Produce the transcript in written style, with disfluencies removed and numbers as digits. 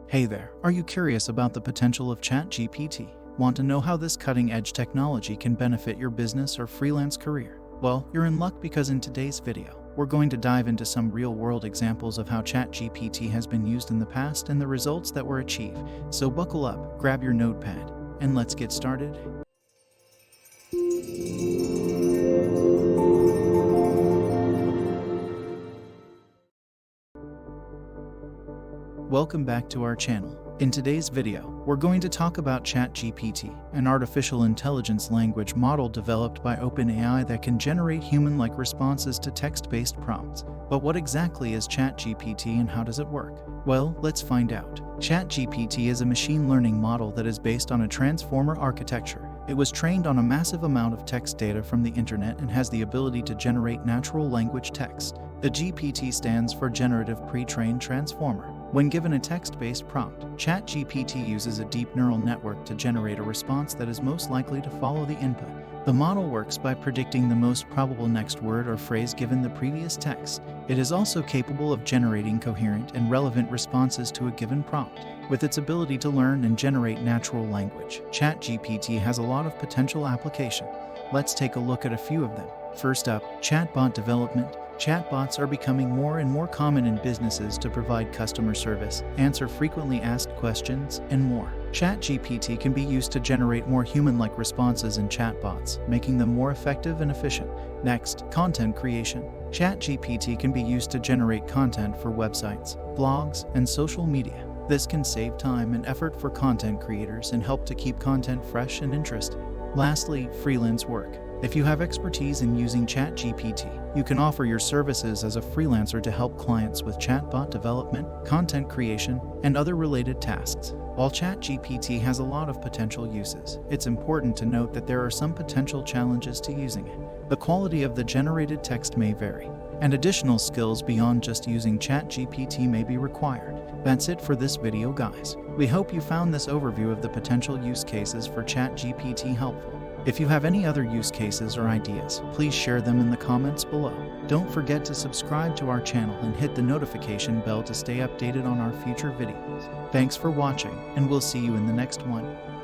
Hey there, are you curious about the potential of Chat GPT? Want to know how this cutting-edge technology can benefit your business or freelance career? Well, you're in luck because in today's video, we're going to dive into some real-world examples of how Chat GPT has been used in the past and the results that were achieved. So buckle up, grab your notepad, and let's get started. Welcome back to our channel. In today's video, we're going to talk about Chat GPT, an artificial intelligence language model developed by OpenAI that can generate human-like responses to text-based prompts. But what exactly is Chat GPT and how does it work? Well, let's find out. Chat GPT is a machine learning model that is based on a transformer architecture. It was trained on a massive amount of text data from the internet and has the ability to generate natural language text. The GPT stands for Generative Pre-trained Transformer. When given a text-based prompt, ChatGPT uses a deep neural network to generate a response that is most likely to follow the input. The model works by predicting the most probable next word or phrase given the previous text. It is also capable of generating coherent and relevant responses to a given prompt. With its ability to learn and generate natural language, ChatGPT has a lot of potential application. Let's take a look at a few of them. First up, chatbot development. Chatbots are becoming more and more common in businesses to provide customer service, answer frequently asked questions, and more. ChatGPT can be used to generate more human-like responses in chatbots, making them more effective and efficient. Next, content creation. ChatGPT can be used to generate content for websites, blogs, and social media. This can save time and effort for content creators and help to keep content fresh and interesting. Lastly, freelance work. If you have expertise in using ChatGPT, you can offer your services as a freelancer to help clients with chatbot development, content creation, and other related tasks. While ChatGPT has a lot of potential uses, it's important to note that there are some potential challenges to using it. The quality of the generated text may vary, and additional skills beyond just using ChatGPT may be required. That's it for this video, guys. We hope you found this overview of the potential use cases for ChatGPT helpful. If you have any other use cases or ideas, please share them in the comments below. Don't forget to subscribe to our channel and hit the notification bell to stay updated on our future videos. Thanks for watching, and we'll see you in the next one.